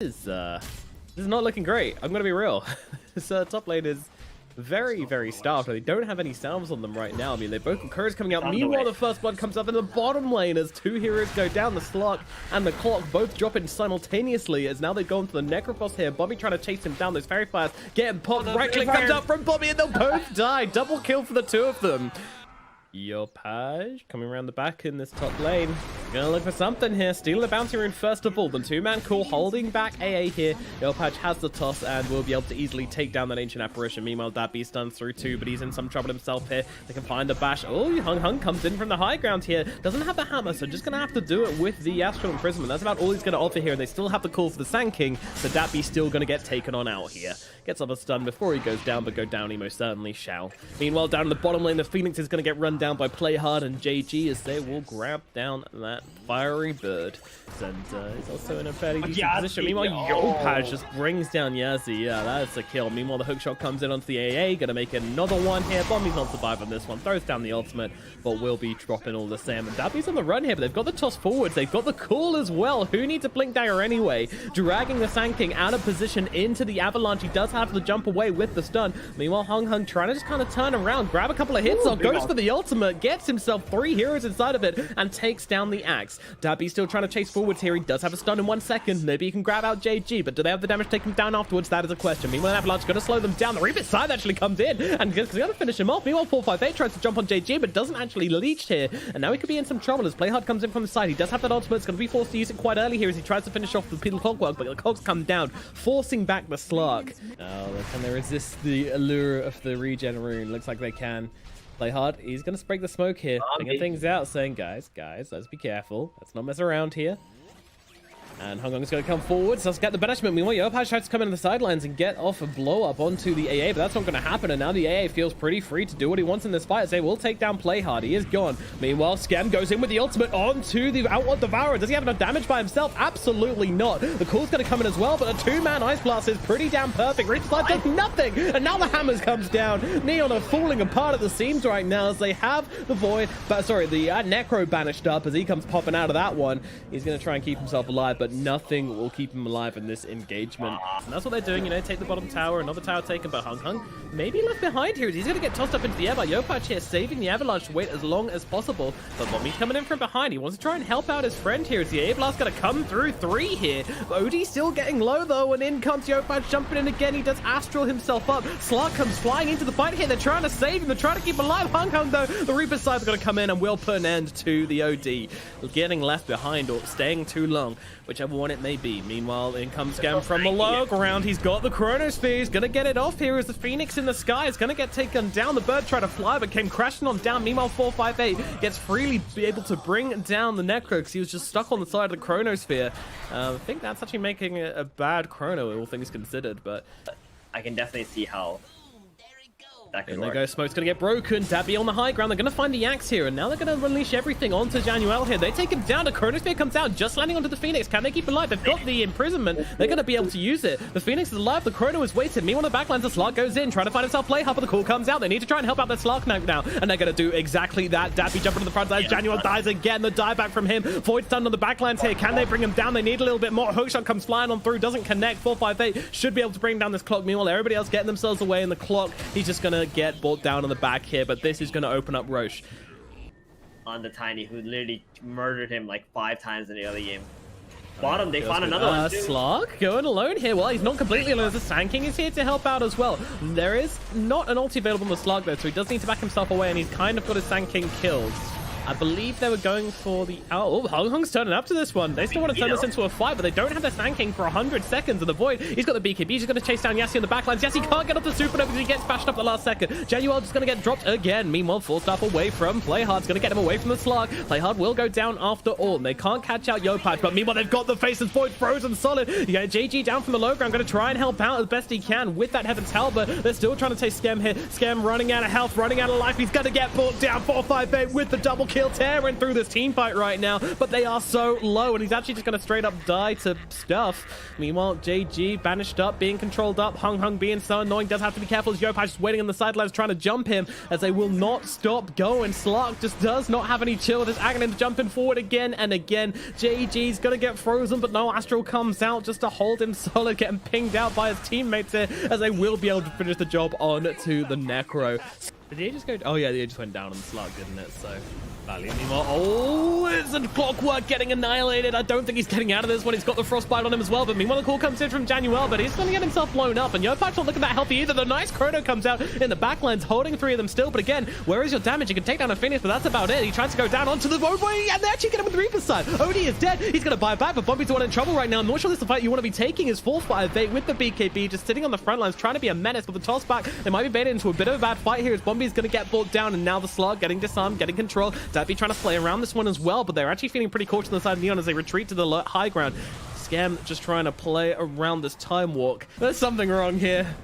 This is not looking great. I'm gonna be real. This top lane is very, very starved. They don't have any salves on them right now. I mean, they both have courage coming out. Meanwhile, the first blood comes up in the bottom lane as two heroes go down. The Slark and the Clock both drop in simultaneously as now they've gone to the Necrophos here. Bobby trying to chase him down. Those fairy fires getting popped. Right click comes out from Bobby and they'll both die. Double kill for the two of them. Yopaj coming around the back in this top lane. Gonna look for something here. Stealing the bounty rune first of all. The two-man call holding back AA here. Yopaj has the toss and will be able to easily take down that ancient apparition. Meanwhile, that beast stuns through too, but he's in some trouble himself here. They can find a bash. Oh, Hung Hung comes in from the high ground here. Doesn't have the hammer, so just gonna have to do it with the Astral Imprisonment. That's about all he's gonna offer here, and they still have the call for the Sand King, so that beast still gonna get taken on out here. Gets up a stun before he goes down, but go down he most certainly shall. Meanwhile, down in the bottom lane, the Phoenix is gonna get run down by Playhard and JG as they will grab down that fiery bird. And he's also in a fairly decent position. Meanwhile, Yopaj just brings down Yazi. Yeah, that's a kill. Meanwhile, the hookshot comes in onto the AA. Gonna make another one here. Bomby's not surviving this one. Throws down the ultimate, but will be dropping all the same. And Dabby's on the run here, but they've got the toss forwards. They've got the call as well. Who needs a Blink Dagger anyway? Dragging the Sand King out of position into the avalanche. He does have to jump away with the stun. Meanwhile, Hung Hung trying to just kind of turn around, grab a couple of hits on, goes for the ultimate, gets himself 3 heroes inside of it, and takes down the axe. Dabby still trying to chase forwards here. He does have a stun in 1 second. Maybe he can grab out JG, but do they have the damage to take him down afterwards? That is a question. Meanwhile, Avalanche going to slow them down. The Reaper side actually comes in and he's going to finish him off. Meanwhile, 458 tries to jump on JG, but doesn't actually leech here. And now he could be in some trouble as Playhard comes in from the side. He does have that ultimate. It's going to be forced to use it quite early here as he tries to finish off the Piddle Clockwork, but the cogs come down, forcing back the Slark. Oh, can they resist the allure of the regen rune? Looks like they can. Playhard, he's going to spray the smoke here, figuring things out, saying, guys, let's be careful. Let's not mess around here. And Hung Hung's going to come forward, so let's get the banishment. Meanwhile, Yopaj tries to come into the sidelines and get off a blow up onto the AA, but that's not going to happen. And now the AA feels pretty free to do what he wants in this fight. They will take down Playhard. He is gone. Meanwhile, Scam goes in with the ultimate onto the Outward Devourer. Does he have enough damage by himself? Absolutely not. The call's going to come in as well, but a 2-man Ice Blast is pretty damn perfect. Reach Slide does nothing, and now the hammers comes down. Neon are falling apart at the seams right now as they have the Void, the Necro banished up as he comes popping out of that one. He's going to try and keep himself alive, but nothing will keep him alive in this engagement. And that's what they're doing, you know, take the bottom tower, another tower taken by Hung Hung. Maybe left behind here. He's going to get tossed up into the air by Yopaj here, saving the Avalanche to wait as long as possible. But Bomby's coming in from behind. He wants to try and help out his friend here as the A Blast going to come through 3 here. Odie's still getting low though, and in comes Yopaj jumping in again. He does Astral himself up. Slark comes flying into the fight here. They're trying to save him. They're trying to keep alive. Hung Hung though, the Reaper side's going to come in and will put an end to the OD. Getting left behind or staying too long, whichever one it may be. Meanwhile, in comes Scam from the low ground. He's got the Chronosphere. He's going to get it off here as the Phoenix in the sky is going to get taken down. The bird tried to fly, but came crashing on down. Meanwhile, 458 gets freely be able to bring down the Necro because he was just stuck on the side of the Chronosphere. I think that's actually making a bad Chrono, all things considered, but I can definitely see how that could and there work. goes Smoke's going to get broken. Dabby on the high ground. They're going to find the axe here, and now they're going to unleash everything onto Januel here. They take him down. The Chronosphere comes out, just landing onto the Phoenix. Can they keep it alive? They've got the imprisonment. They're going to be able to use it. The Phoenix is alive. The Chrono is waiting. Meanwhile, the backlands, the Slark goes in, trying to find himself play. But the call comes out. They need to try and help out the Slark now, and they're going to do exactly that. Dabby jumping to the front side. Januel dies again. The die back from him. Void stunned on the backlands here. Can they bring him down? They need a little bit more. Hookshot comes flying on through. Doesn't connect. 458 should be able to bring down this Clock. Meanwhile, everybody else getting themselves away, and the Clock, he's just going to get brought down on the back here, but this is going to open up Roche. On the Tiny, who literally murdered him like 5 times in the early game. Bottom, they found another one too. Slark going alone here. Well, he's not completely alone. The Sand King is here to help out as well. There is not an ulti available on the Slark though, so he does need to back himself away, and he's kind of got his Sand King killed. I believe they were going for the... Oh, Hung Hung's turning up to this one. They still want to turn this into a fight, but they don't have their Sand King for 100 seconds of the Void. He's got the BKB. He's going to chase down Yassi on the backlines. Yassi can't get off the Supernova because he gets bashed up the last second. Januel just going to get dropped again. Meanwhile, 4-star away from Playhard's going to get him away from the Slark. Playhard will go down after all. They can't catch out Yopaj, but meanwhile, they've got the Faceless Void frozen solid. You get JG down from the low ground. Going to try and help out as best he can with that Heaven's Hell, but they're still trying to take Scam here. Scam running out of health, running out of life. He's going to get brought down. 458 with the double kill. kill tearing through this team fight right now, but they are so low, and he's actually just going to straight up die to stuff. Meanwhile, JG banished up, being controlled up. Hung Hung being so annoying, does have to be careful as Yopaj just waiting on the sidelines trying to jump him, as they will not stop going. Slark just does not have any chill. There's Aghanim jumping forward again and again. JG's going to get frozen, but no, Astral comes out just to hold him solid, getting pinged out by his teammates here, as they will be able to finish the job on to the Necro. Did he just go? Oh yeah, he just went down on the slug, didn't it? So Valiant anymore. Oh, isn't Clockwork getting annihilated? I don't think he's getting out of this one. He's got the frostbite on him as well. But meanwhile, the call comes in from Januel, but he's going to get himself blown up. And Yopaj not looking that healthy either. The nice Chrono comes out in the backlines, holding 3 of them still. But again, where is your damage? You can take down a Phoenix, but that's about it. He tries to go down onto the roadway, and they actually get him with the Reaper's side. Odie is dead. He's going to buy back, but Bombi's the one in trouble right now. I'm not sure this is the fight you want to be taking. Is 4-5-8 with the BKB, just sitting on the front lines, trying to be a menace. But the toss back, they might be baited into a bit of a bad fight here, as Bombi's going to get brought down, and now the Slug getting disarmed, getting control. Dappy trying to play around this one as well, but they're actually feeling pretty cautious on the side of Neon as they retreat to the high ground. Scam just trying to play around this time walk. There's something wrong here.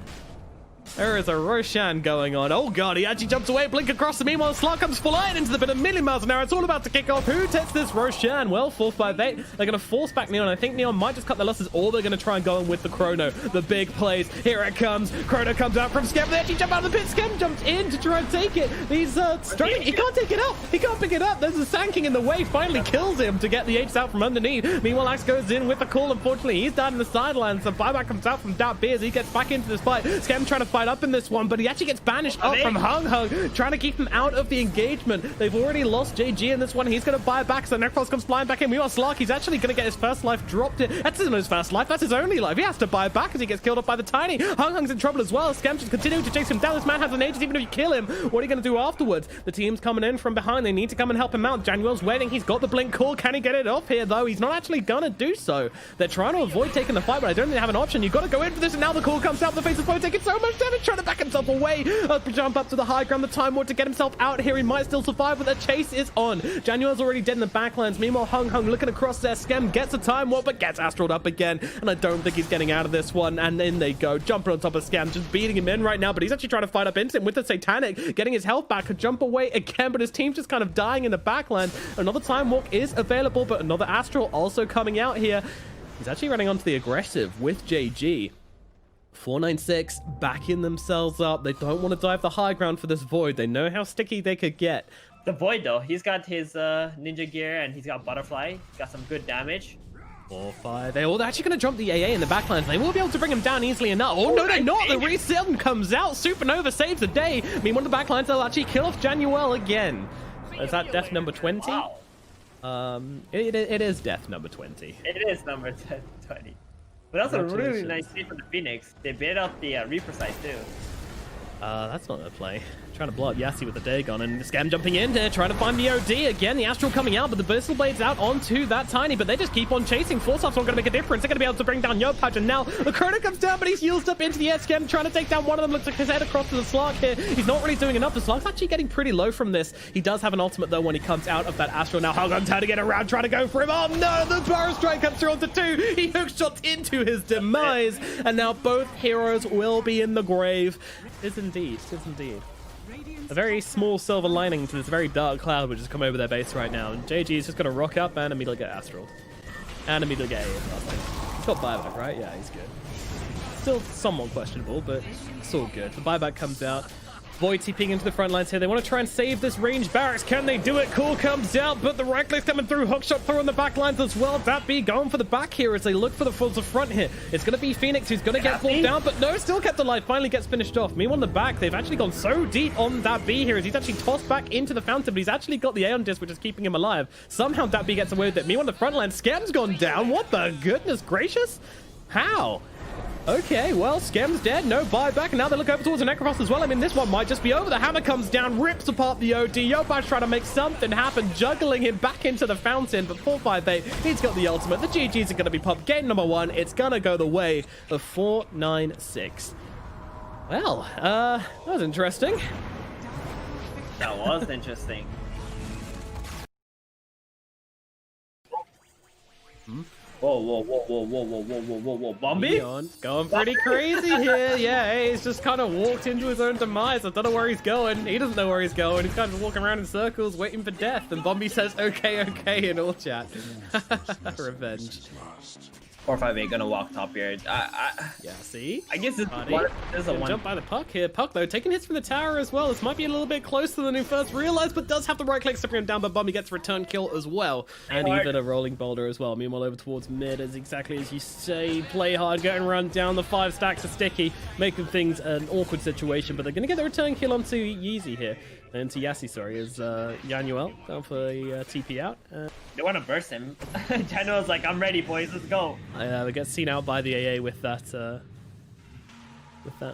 There is a Roshan going on. Oh god, he actually jumps away, blink across the meanwhile, Slark comes flying into the bit of million miles an hour. It's all about to kick off. Who takes this Roshan? Well, 4-5-8. They're going to force back Neon. I think Neon might just cut their losses, or they're going to try and go in with the Chrono. The big plays. Here it comes. Chrono comes out from Scam. They actually jump out of the pit. Scam jumps in to try and take it. He's struggling. He can't take it up. He can't pick it up. There's a Sanking in the way. Finally kills him to get the Apes out from underneath. Meanwhile, Axe goes in with the call. Unfortunately, he's down in the sidelines. The buyback comes out from Dat B as he gets back into this fight. Scam trying to fight up in this one, but he actually gets banished up from Hung Hung, trying to keep him out of the engagement. They've already lost JG in this one. He's going to buy back, so Necros comes flying back in. Meanwhile, Slark, he's actually going to get his first life dropped. That's not his first life, that's his only life. He has to buy back as he gets killed off by the Tiny. Hung Hung's in trouble as well. Scam just continuing to chase him down. This man has an Aegis. Even if you kill him, what are you going to do afterwards? The team's coming in from behind. They need to come and help him out. Januel's waiting. He's got the blink call. Can he get it off here, though? He's not actually going to do so. They're trying to avoid taking the fight, but I don't think they have an option. You've got to go in for this, and now the call comes out. The face of Poe taking so much damage, trying to back himself away. Jump up to the high ground, the Time Ward to get himself out here. He might still survive, but the chase is on. Januel's already dead in the backlands. Meanwhile, Hung Hung looking across there. Scam gets a Time Ward, but gets Astraled up again. And I don't think he's getting out of this one. And in they go. Jumping on top of Scam, just beating him in right now. But he's actually trying to fight up into him with the Satanic, getting his health back. Could jump away again, but his team's just kind of dying in the backland. Another Time Walk is available, but another Astral also coming out here. He's actually running onto the aggressive with JG. 496 backing themselves up. They don't want to dive the high ground for this Void. They know how sticky they could get. The Void, though, he's got his ninja gear and he's got Butterfly. Got some good damage. 4-5. They're actually going to jump the AA in the backlands. They will be able to bring him down easily enough. Oh, no, they're not. The Resilm comes out. Supernova saves the day. Meanwhile, the backlines, they'll actually kill off Januel again. Is that death number 20? Wow. It is death number 20. It is number 20. But that's a really nice save from the Phoenix. They baited out the Reaper side too. That's not a play. Trying to blow up Yassi with the Dagon, and Scam jumping in there, trying to find the OD again. The Astral coming out, but the Bursal Blade's out onto that Tiny, but they just keep on chasing. Force Up's not going to make a difference. They're going to be able to bring down Yopaj, and now the Chrono comes down, but he's healed up into the air. Scam trying to take down one of them. Looks like his head across to the Slark here. He's not really doing enough. The Slark's actually getting pretty low from this. He does have an ultimate, though, when he comes out of that Astral. Now Hung Hung's how to get around, trying to go for him. Oh, no, the Burrow Strike comes through onto 2. He hookshot into his demise, and now both heroes will be in the grave. It is indeed. It is indeed. A very small silver lining to this very dark cloud which has come over their base right now. And JG is just going to rock up and immediately get Astral. And immediately get AF. He's got buyback, right? Yeah, he's good. Still somewhat questionable, but it's all good. The buyback comes out. Void TPing into the front lines here. They want to try and save this range barracks. Can they do it? Cool comes out, but the right click's coming through. Hookshot through on the back lines as well. Dat B going for the back here as they look for the front here. It's going to be Phoenix who's going to get pulled down, but no, still kept alive. Finally gets finished off. Meanwhile, on the back, they've actually gone so deep on Dat B here as he's actually tossed back into the fountain, but he's actually got the Aeon Disc, which is keeping him alive. Somehow Dat B gets away with it. Meanwhile, on the front line, Scam's gone down. What the goodness gracious? How? Okay, well, Scam's dead. No buyback. And now they look over towards the Necrophos as well. I mean, this one might just be over. The hammer comes down, rips apart the OD. Yopaj trying to make something happen, juggling him back into the fountain. But 4-5-8, he's got the ultimate. The GGs are going to be popped. Game number 1. It's going to go the way of 496. Well, that was interesting. That was interesting. Whoa, Bombi? Leon's going pretty crazy here. Yeah, he's just kind of walked into his own demise. I don't know where he's going. He doesn't know where he's going. He's kind of walking around in circles, waiting for death. And Bombi says, okay, okay, in all chat. Revenge. 458 gonna walk top here. Yeah, see? I guess it's Buddy. there's a one. Jump by the Puck here. Puck, though, taking hits from the tower as well. This might be a little bit closer than he first realized, but does have the right click, stepping him down, but Bombi gets a return kill as well. And even a rolling boulder as well. Meanwhile, over towards mid, as exactly as you say, play hard, getting run down. The 5 stacks are sticky, making things an awkward situation, but they're going to get the return kill onto Yeezy here. And to Yassi, sorry, is Januel down for a TP out. They want to burst him. Januel's like, I'm ready, boys, let's go. They get seen out by the AA with that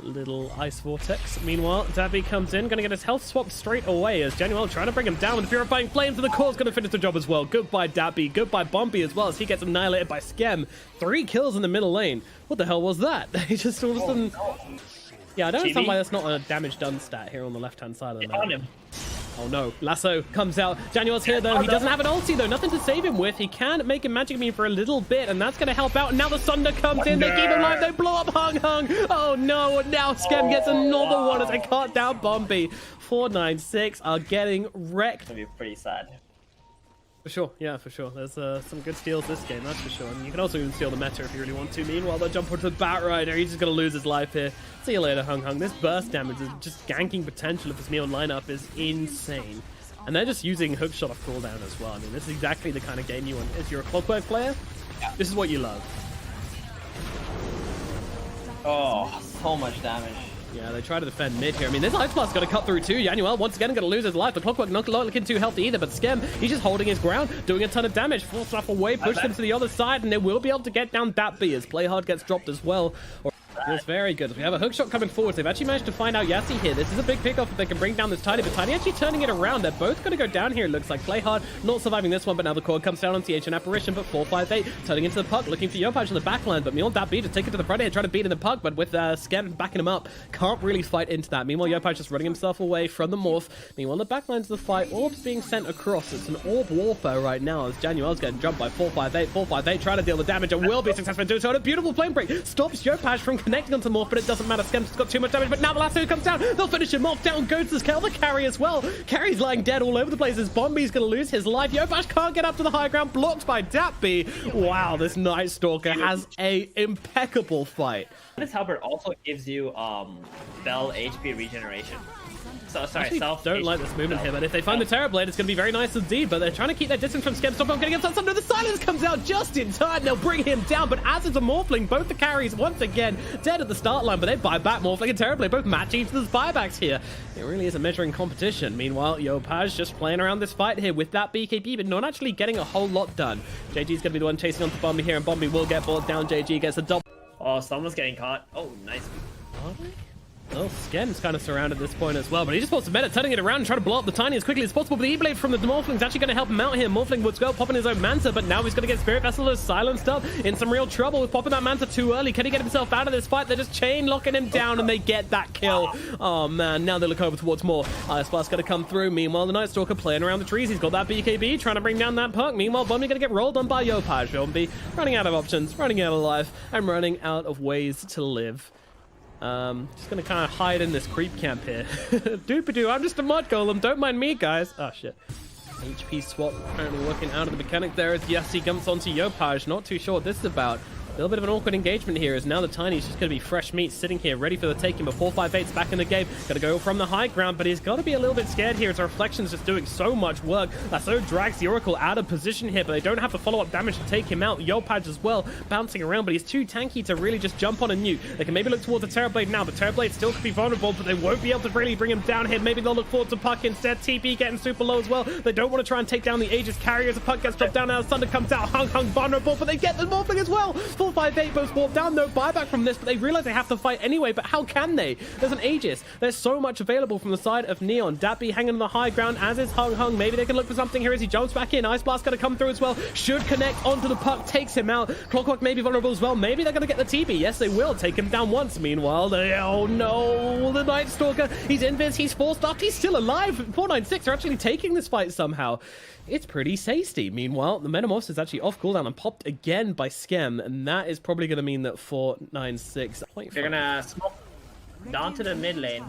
little ice vortex. Meanwhile, Dabby comes in, going to get his health swapped straight away as Januel trying to bring him down with the Purifying Flames, and the core's going to finish the job as well. Goodbye, Dabby. Goodbye, Bombi as well, as he gets annihilated by Skem. 3 kills in the middle lane. What the hell was that? He just all of a sudden... Yeah, I don't understand why that's not a damage done stat here on the left-hand side of the map. Oh no, Lasso comes out. Januel's here though. He doesn't have an ulti though. Nothing to save him with. He can make a magic beam for a little bit, and that's going to help out. And now the Sunder comes in. They keep him alive. They blow up Hung Hung. Oh no, and now Skem gets another one as they can't down Bombi. 496 are getting wrecked. It's going to be pretty sad. For sure, yeah, for sure. There's some good steals this game, that's for sure. And you can also even steal the meta if you really want to. Meanwhile, they'll jump onto the Bat Rider. He's just going to lose his life here. See you later, Hung Hung. This burst damage is just ganking potential of this Neon lineup is insane. And they're just using hookshot off cooldown as well. I mean, this is exactly the kind of game you want. If you're a Clockwork player, this is what you love. Oh, so much damage. Yeah, they try to defend mid here. I mean, this Ice Blast got to cut through too. Januel once again going to lose his life. The Clockwork not looking too healthy either, but Skem, he's just holding his ground, doing a ton of damage. Full stuff away, push them to the other side, and they will be able to get down that B as Playhard gets dropped as well. It's very good. We have a hookshot coming forward. They've actually managed to find out Yassi here. This is a big pickoff if they can bring down this Tiny, but Tiny actually turning it around. They're both going to go down here. It looks like Playhard not surviving this one, but now the core comes down on TH and Apparition, but 458 turning into the Puck, looking for Yopaj on the backline, but Meanwhile, that B just take it to the front here, trying to beat in the Puck, but with Skem backing him up, can't really fight into that. Meanwhile, Yopaj just running himself away from the Morph. Meanwhile, the backlines of the fight, orbs being sent across. It's an orb warfare right now as Januel's getting jumped by 458. 458 trying to deal the damage and will be successful in doing so. And a beautiful flame break stops Yopaj from connecting onto Morph, but it doesn't matter. Skem's got too much damage, but now the lasso comes down. They'll finish him off. Down goes the Scale, the carry as well. Carry's lying dead all over the place as Bombi's going to lose his life. Yopaj can't get up to the high ground, blocked by Dappy. Wow, this Night Stalker has a impeccable fight. This Halberd also gives you Bell HP regeneration. So sorry, I don't like this movement here, but if they find the Terrorblade, it's going to be very nice indeed. But they're trying to keep their distance from Skem. Stop him getting himself under. The silence comes out just in time. They'll bring him down, but as is a Morphling, both the carries once again dead at the start line. But they buy back Morphling and Terrorblade, both matching each other's buybacks here. It really is a measuring competition. Meanwhile, Yopaj just playing around this fight here with that BKB, but not actually getting a whole lot done. JG's going to be the one chasing onto Bombi here, and Bombi will get brought down. JG gets a double. Oh, someone's getting caught. Oh, nice. Well, Skem's kind of surrounded at this point as well, but he just wants to meta, turning it around and trying to blow up the Tiny as quickly as possible. But the E-Blade from the Morphling's actually going to help him out here. Morphling would go popping his own Manta, but now he's going to get Spirit Vessel silenced up in some real trouble with popping that Manta too early. Can he get himself out of this fight? They're just chain locking him down and they get that kill. Oh man, now they look over towards more. Ice Blast going to come through. Meanwhile, the Night Stalker playing around the trees. He's got that BKB, trying to bring down that Puck. Meanwhile, Bombi going to get rolled on by Yopaj. Bombi running out of options, running out of life, and running out of ways to live. Just gonna kind of hide in this creep camp here. Doop-a-doo, I'm just a mud golem, don't mind me, guys. Oh, shit. HP swap apparently working out of the mechanic there as Yassi jumps onto Yopaj. Not too sure what this is about. A little bit of an awkward engagement here as now the Tiny's just going to be fresh meat sitting here ready for the taking, but 458's back in the game. Going to go from the high ground, but he's got to be a little bit scared here as Reflection's just doing so much work. Lasso drags the Oracle out of position here, but they don't have the follow-up damage to take him out. Yopaj as well, bouncing around, but he's too tanky to really just jump on a nuke. They can maybe look towards the Terrorblade now, but Terrorblade still could be vulnerable, but they won't be able to really bring him down here. Maybe they'll look forward to Puck instead. TP getting super low as well. They don't want to try and take down the Aegis carrier as the Puck gets dropped down. Now Thunder comes out, Hung vulnerable, but they get the Morphling as well. 458 both walk down, no buyback from this, but they realize they have to fight anyway, but how can they? There's an Aegis. There's so much available from the side of Neon. Dappy hanging on the high ground, as is Hung Hung. Maybe they can look for something here as he jumps back in. Ice Blast going to come through as well. Should connect onto the puck, takes him out. Clockwork may be vulnerable as well. Maybe they're going to get the TB. Yes, they will. Take him down once. Meanwhile, oh no, the Night Stalker. He's invis. He's forced up. He's still alive. 496 are actually taking this fight somehow. It's pretty tasty. Meanwhile, the Metamorph is actually off cooldown and popped again by Skem, and that is probably going to mean that 496... They're going to smoke down to the mid lane.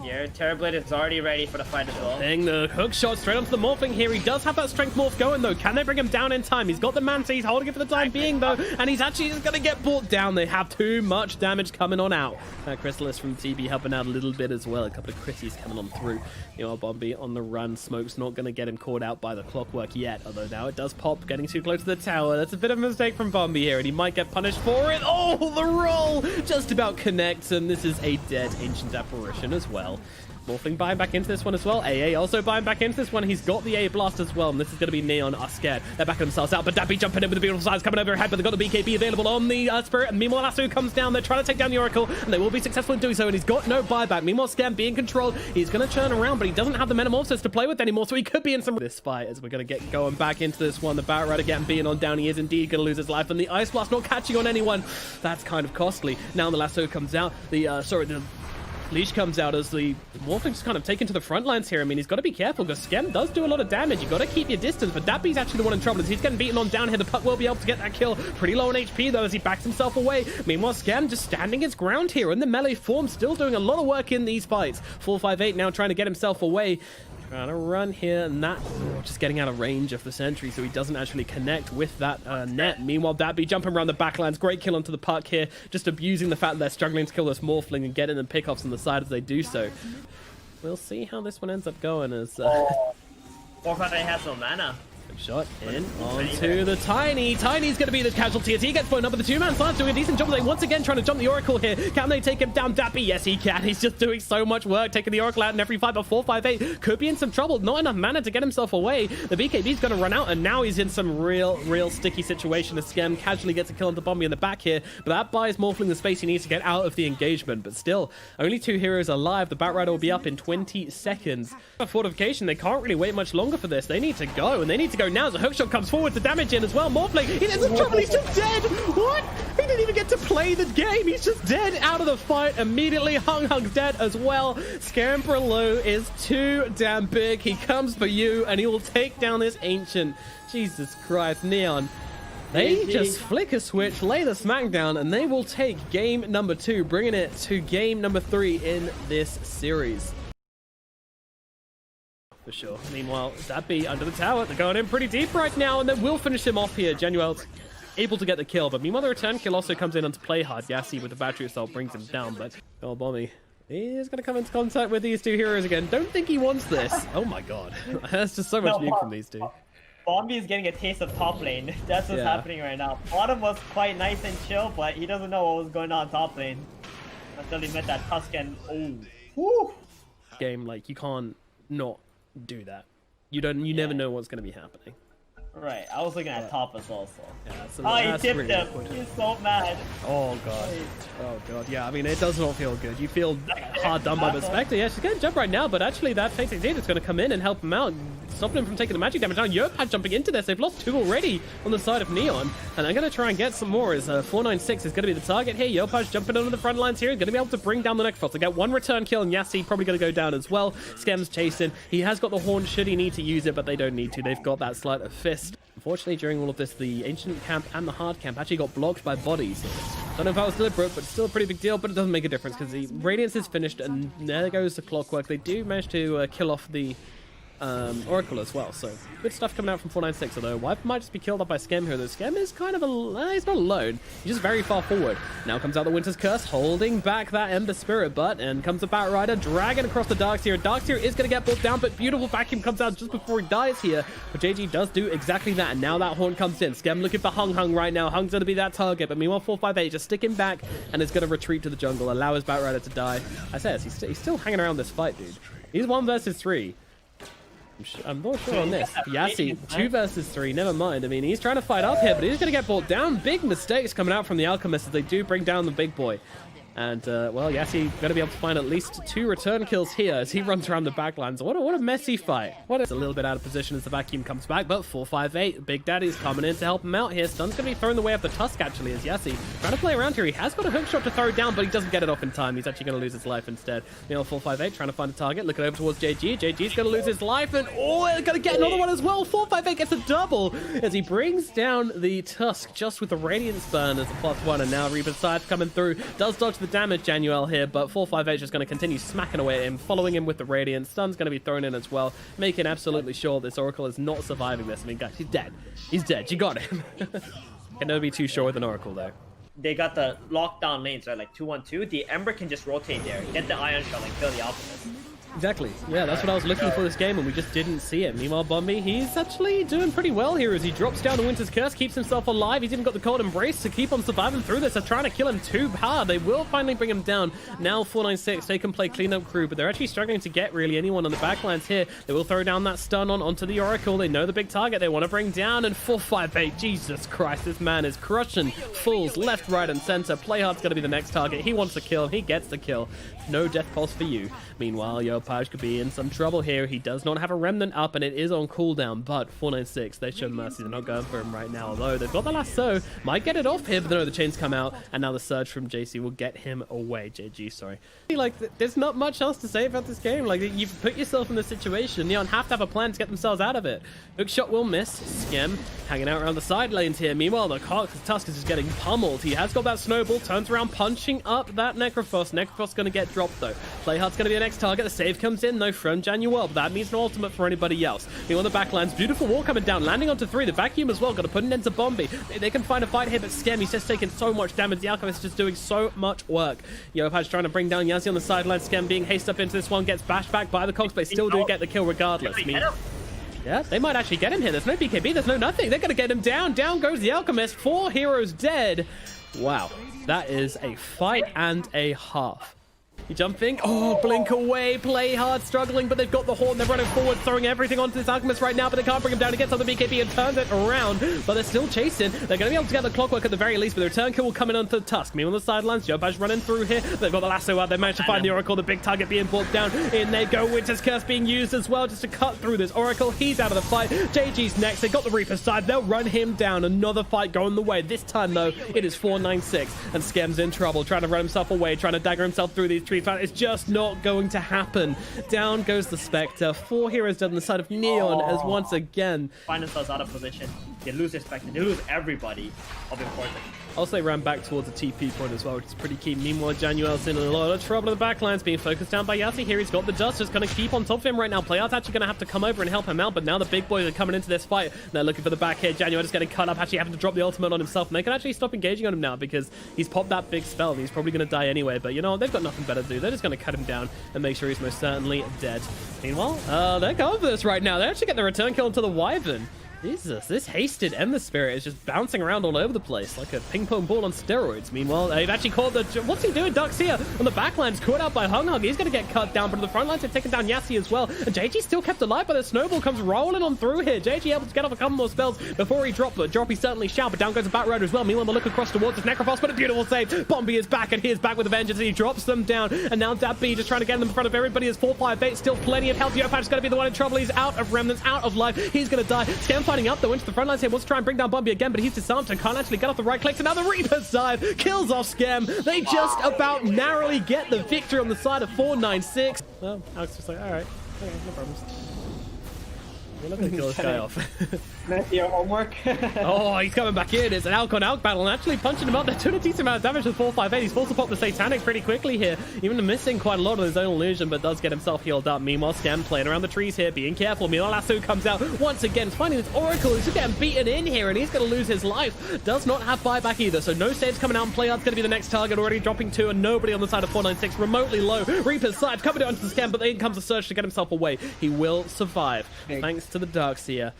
Here, Terrorblade is already ready for the fight as well. The hook shot straight onto the Morphling here. He does have that strength morph going though. Can they bring him down in time? He's got the Manta. He's holding it for the time being though. And he's actually just going to get brought down. They have too much damage coming on out. Chrysalis from TB helping out a little bit as well. A couple of critties coming on through. Bombi on the run. Smoke's not going to get him caught out by the Clockwork yet. Although now it does pop. Getting too close to the tower. That's a bit of a mistake from Bombi here. And he might get punished for it. Oh, the roll! Just about connects. And this is a dead Ancient Apparition as well. Morphling buying back into this one as well. AA also buying back into this one. He's got the A blast as well. And this is going to be Neon are scared. They're backing themselves out. But Dappy jumping in with the beautiful size coming overhead. But they've got the BKB available on the Spirit. And meanwhile, Lasso comes down. They're trying to take down the Oracle. And they will be successful in doing so. And he's got no buyback. Meanwhile, Scam being controlled. He's going to turn around. But he doesn't have the Metamorphosis to play with anymore. So he could be in some this fight as we're going to get going back into this one. The Bat Rider getting being on down. He is indeed going to lose his life. And the Ice Blast not catching on anyone. That's kind of costly. Now the Lasso comes out. The Leash comes out as the Morphling's kind of taken to the front lines here. I mean, he's got to be careful because Skem does do a lot of damage. You got to keep your distance, but Dappy's actually the one in trouble as he's getting beaten on down here. The puck will be able to get that kill. Pretty low on HP though as he backs himself away. Meanwhile, Skem just standing his ground here in the melee form, still doing a lot of work in these fights. 458 now trying to get himself away. Trying to run here, and that just getting out of range of the sentry, so he doesn't actually connect with that net. Meanwhile, Dappy jumping around the backlines, great kill onto the puck here, just abusing the fact that they're struggling to kill this Morphling and getting the pickoffs on the side as they do so. We'll see how this one ends up going as... 458 has no mana. Shot in onto the Tiny. Tiny's going to be the casualty as he gets blown up, but the two-man side's doing a decent job. They once again trying to jump the Oracle here. Can they take him down? Dappy? Yes, he can. He's just doing so much work, taking the Oracle out in every fight, but 458 could be in some trouble. Not enough mana to get himself away. The BKB's going to run out, and now he's in some real sticky situation as Skem casually gets a kill onto Bombi in the back here, but that buys Morphling the space he needs to get out of the engagement. But still, only two heroes alive. The Bat Rider will be up in 20 seconds. A fortification, they can't really wait much longer for this. They need to go, and they need to go now as a hookshot comes forward to damage in as well. Morphling, he's in some trouble. He's just dead. What? He didn't even get to play the game. He's just dead out of the fight immediately. Hung's dead as well. Scamperlo is too damn big. He comes for you, and he will take down this Ancient. Jesus Christ, Neon. They just flick a switch, lay the smackdown, and they will take game number 2, bringing it to game number 3 in this series. For sure. Meanwhile, Dappy under the tower. They're going in pretty deep right now, and they will finish him off here. Genuel's able to get the kill, but meanwhile the return kill also comes in onto play hard. Yassi with the battery assault brings him down, but Bombi is going to come into contact with these two heroes again. Don't think he wants this. Oh my god. That's just so much nuke from these two. Bombi is getting a taste of top lane. That's what's happening right now. Bottom was quite nice and chill, but he doesn't know what was going on top lane until he met that Tuscan. Oh, woo! Game, like, you can't not do that. You never know what's going to be happening. Right, I was looking at top as well, so. Yeah, so oh, he tipped him. He's so mad. Oh god. Oh god. Yeah, I mean, it does not feel good. You feel hard done by the Spectre. Yeah, she's going to jump right now, but actually that Fate Exit is going to come in and help him out, stopping him from taking the magic damage. Now Yopaj jumping into this. They've lost 2 already on the side of Neon, and they're going to try and get some more as 496 is going to be the target here. Yopaj jumping onto the front lines here. Going to be able to bring down the Necrophos. They get 1 return kill, and Yassi probably going to go down as well. Skem's chasing. He has got the horn should he need to use it, but they don't need to. They've got that Sleight of Fist. Unfortunately, during all of this, the Ancient camp and the Hard camp actually got blocked by bodies. Don't know if that was deliberate, but still a pretty big deal, but it doesn't make a difference because the Radiance is finished, and there goes the Clockwork. They do manage to kill off the Oracle as well, so good stuff coming out from 496, although Wipe might just be killed up by Skem here, though Skem is kind of he's not alone, he's just very far forward. Now comes out the Winter's Curse, holding back that Ember Spirit butt, and comes the Bat Rider, dragging across the Darkseer. Darkseer is going to get brought down, but beautiful vacuum comes out just before he dies here, but JG does do exactly that, and now that Horn comes in. Skem looking for Hung right now. Hung's going to be that target, but meanwhile 458 just sticking back, and is going to retreat to the jungle, allow his Bat Rider to die. I say he's still hanging around this fight, dude. He's 1 versus 3. I'm not sure on this. Yassi, 2 versus 3, never mind. I mean, he's trying to fight up here, but he's going to get brought down. Big mistakes coming out from the Alchemist as they do bring down the big boy. And, well, Yassi going to be able to find at least 2 return kills here as he runs around the backlands. What a messy fight. It's a little bit out of position as the vacuum comes back, but 458, Big Daddy's coming in to help him out here. Stun's going to be thrown the way of the Tusk, actually, as Yassi trying to play around here. He has got a hook shot to throw down, but he doesn't get it off in time. He's actually going to lose his life instead. 458 trying to find a target, looking over towards JG. JG's going to lose his life, and going to get another one as well. 458 gets a double as he brings down the Tusk just with the Radiance burn as a +1, and now Reaper's Scythe coming through. Does dodge the damage, Januel here, but 458 is just going to continue smacking away at him, following him with the Radiance. Stun's going to be thrown in as well, making absolutely sure this Oracle is not surviving this. I mean, guys, he's dead. He's dead. You got him. Can never be too sure with an Oracle, though. They got the lockdown lanes, right? Like 2-1-2. The Ember can just rotate there, get the Iron Shot, and kill the Alchemist. Exactly. Yeah, that's what I was looking for this game, and we just didn't see it. Meanwhile, Bombi, he's actually doing pretty well here as he drops down the Winter's Curse, keeps himself alive. He's even got the Cold Embrace to keep on surviving through this. They're trying to kill him too hard. They will finally bring him down. Now 496, they can play cleanup crew, but they're actually struggling to get really anyone on the backlands here. They will throw down that stun onto the Oracle. They know the big target they want to bring down, and 458, Jesus Christ, this man is crushing fools left, right, and center. Playhard's going to be the next target. He wants to kill. He gets the kill. No death pulse for you. Meanwhile, Yopaj could be in some trouble here. He does not have a Remnant up, and it is on cooldown, but 496, they show mercy. They're not going for him right now, although they've got the lasso. Might get it off here, but no, the chains come out, and now the surge from JC will get him away. JG, sorry. Like, there's not much else to say about this game. Like, you've put yourself in this situation. Neon have to have a plan to get themselves out of it. Hookshot will miss. Skem hanging out around the side lanes here. Meanwhile, the Tusk is just getting pummeled. He has got that snowball, turns around, punching up that Necrophos. Necrophos going to get dropped, though. Playhard's going to be the next target. The save comes in, though, from Januel, but that means no ultimate for anybody else. On the backlands, beautiful wall coming down, landing onto 3. The vacuum as well, got to put an end to Bombi. They can find a fight here, but Skem, he's just taking so much damage. The Alchemist is just doing so much work. Yopaj trying to bring down Yassi on the sideline. Skem being hasted up into this one, gets bashed back by the Cogs, but they still do get the kill regardless. I mean, yeah, they might actually get him here. There's no BKB, there's no nothing. They're going to get him down. Down goes the Alchemist. 4 heroes dead. Wow, that is a fight and a half. You jumping? Oh, blink away. Play hard, struggling, but they've got the Horn. They're running forward, throwing everything onto this Alchemist right now, but they can't bring him down. He gets on the BKB and turns it around, but they're still chasing. They're going to be able to get the clockwork at the very least, but the return kill will come in onto Tusk. Me on the sidelines. Yopaj running through here. They've got the lasso out. They managed to find the Oracle. The big target being brought down. In they go. Winter's Curse being used as well just to cut through this Oracle. He's out of the fight. JG's next. They got the Reaper's side. They'll run him down. Another fight going the way. This time, though, it is 496, and Skem's in trouble, trying to run himself away, trying to dagger himself through these trees. It's just not going to happen. Down goes the Spectre. 4 heroes dead on the side of Neon as once again find themselves out of position. They lose their Spectre. They lose everybody of importance. Also, they ran back towards the TP point as well, which is pretty key. Meanwhile, Januel's in a lot of trouble in the backlands, being focused down by Yassi here. He's got the dust, just going to keep on top of him right now. Playart's actually going to have to come over and help him out, but now the big boys are coming into this fight. They're looking for the back here. Januel just getting cut up, actually having to drop the ultimate on himself, and they can actually stop engaging on him now because he's popped that big spell, and he's probably going to die anyway. But, you know, they've got nothing better to do. They're just going to cut him down and make sure he's most certainly dead. Meanwhile, they're going for this right now. They actually get the return kill into the Wyvern. Jesus, this hasted Ember Spirit is just bouncing around all over the place like a ping pong ball on steroids. Meanwhile, they've actually caught the... What's he doing? Ducks here on the backlands, caught out by Hung Hung. He's going to get cut down, but on the front lines, they've taken down Yassi as well. And JG still kept alive, but the snowball comes rolling on through here. JG able to get off a couple more spells before he dropped, but drop he certainly shall, but down goes the Bat Rider as well. Meanwhile, they look across towards his Necrophos, but a beautiful save. Bombi is back, and he is back with a vengeance, and he drops them down. And now Dab B just trying to get them in front of everybody as 458, still plenty of health. Yopaj is going to be the one in trouble. He's out of remnants, out of life. He's going to die. Skem fighting up, though, into the front lines here. Wants to try and bring down Bombi again, but he's disarmed and can't actually get off the right clicks. Another Reaper's side kills off Skem. They just about narrowly get the victory on the side of 496. Well, Alex was like, all right, okay, no problems. We're not going to kill this guy off. That's your homework. Oh, he's coming back in. It's an Alk on Alk battle and actually punching him up. They're doing a decent amount of damage with 458. He's forced to pop the Satanic pretty quickly here. Even missing quite a lot of his own illusion, but does get himself healed up. Meanwhile, Skem playing around the trees here, being careful. Meanwhile, Lasso comes out once again, finding this Oracle. He's just getting beaten in here, and he's going to lose his life. Does not have buyback either, so no saves coming out, and Playart's going to be the next target, already dropping 2, and nobody on the side of 496, remotely low. Reaper's side coming down to the Skem, but then comes a surge to get himself away. He will survive, thanks to the Darkseer.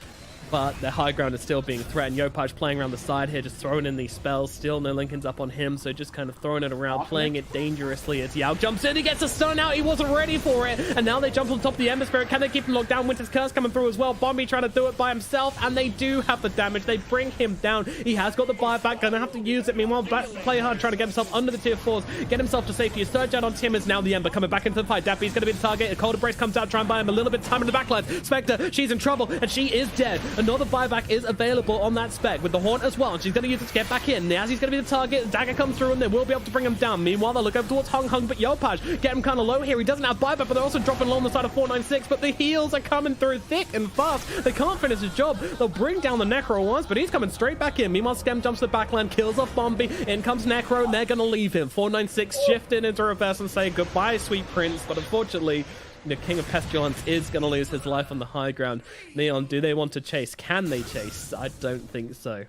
but the high ground is still being threatened. Yopaj playing around the side here, just throwing in these spells. Still no Linken's up on him, so just kind of throwing it around, playing it dangerously as Yao jumps in. He gets a stun out. He wasn't ready for it, and now they jump on top of the Ember Spirit. Can they keep him locked down? Winter's Curse coming through as well. Bombi trying to do it by himself, and they do have the damage. They bring him down. He has got the buyback, gonna have to use it. Meanwhile, Play Hard trying to get himself under the tier 4s, get himself to safety. A surge out on Tim is now the Ember coming back into the fight. Daffy's gonna be the target. A Cold Embrace comes out, trying to buy him a little bit of time in the backline. Spectre, she's in trouble, and she is dead. Another buyback is available on that spec with the Haunt as well, and she's going to use it to get back in. As he's going to be the target, Dagger comes through, and they will be able to bring him down. Meanwhile, they'll look over towards Hung Hung, but Yopaj get him kind of low here. He doesn't have buyback, but they're also dropping low on the side of 496, but the heals are coming through thick and fast. They can't finish his job. They'll bring down the Necro once, but he's coming straight back in. Meanwhile, Skem jumps the backline, kills off Bombi. In comes Necro, and they're going to leave him. 496 shifting into reverse and say goodbye, sweet prince, but unfortunately, the King of Pestilence is going to lose his life on the high ground. Neon, do they want to chase? Can they chase? I don't think so.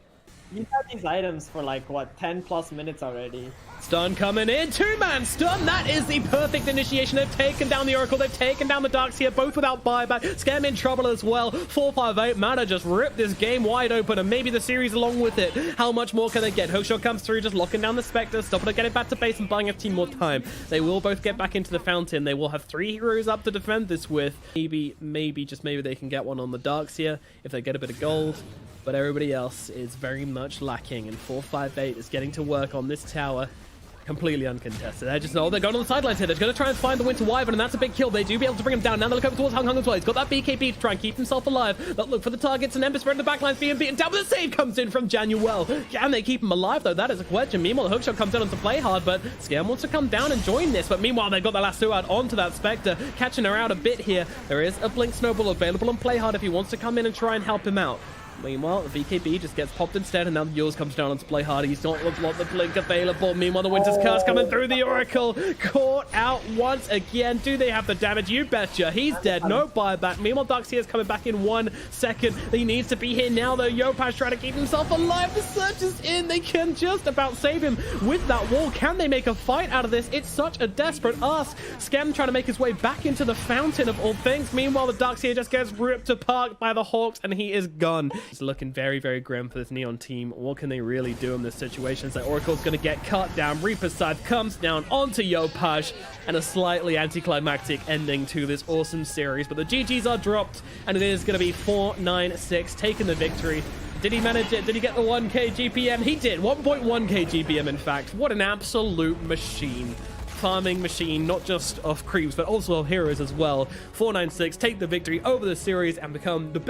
You've had these items for like, what, 10 plus minutes already. Stun coming in. Two-man stun. That is the perfect initiation. They've taken down the Oracle. They've taken down the Darkseer, both without buyback. Scam in trouble as well. 458. Mana just ripped this game wide open, and maybe the series along with it. How much more can they get? Hookshot comes through, just locking down the Spectre, stopping her getting back to base and buying a team more time. They will both get back into the fountain. They will have 3 heroes up to defend this with. Maybe, just maybe they can get one on the Darkseer if they get a bit of gold. But everybody else is very much lacking, and 458 is getting to work on this tower. Completely uncontested. They're just, they're going on the sidelines here. They're going to try and find the Winter Wyvern, and that's a big kill. They do be able to bring him down. Now they look over towards Hung Hung as well. He's got that BKB to try and keep himself alive. But look for the targets, and Ember Spirit in the backline's being beaten down. But the save comes in from Januel. Can they keep him alive, though? That is a question. Meanwhile, the Hookshot comes in on to Play Hard, but Scam wants to come down and join this. But meanwhile, they've got the lasso out onto that Spectre, catching her out a bit here. There is a Blink Snowball available on Play Hard if he wants to come in and try and help him out. Meanwhile, the VKB just gets popped instead, and now the Yours comes down onto Play Hard. He's not got the Blink available. Meanwhile, the Winter's Curse coming through the Oracle. Caught out once again. Do they have the damage? You betcha. He's dead. No buyback. Meanwhile, Darkseer's coming back in 1 second. He needs to be here now, though. Yopaj trying to keep himself alive. The Search is in. They can just about save him with that wall. Can they make a fight out of this? It's such a desperate ask. Scam trying to make his way back into the fountain of all things. Meanwhile, the Darkseer just gets ripped apart by the Hawks, and he is gone. It's looking very, very grim for this Neon team. What can they really do in this situation? It's like Oracle's going to get cut down. Reaper's Scythe comes down onto Yopaj, and a slightly anticlimactic ending to this awesome series. But the GGs are dropped, and it is going to be 496 taking the victory. Did he manage it? Did he get the 1k GPM? He did. 1.1k GPM, in fact. What an absolute machine. Farming machine, not just of creeps, but also of heroes as well. 496 take the victory over the series and become the best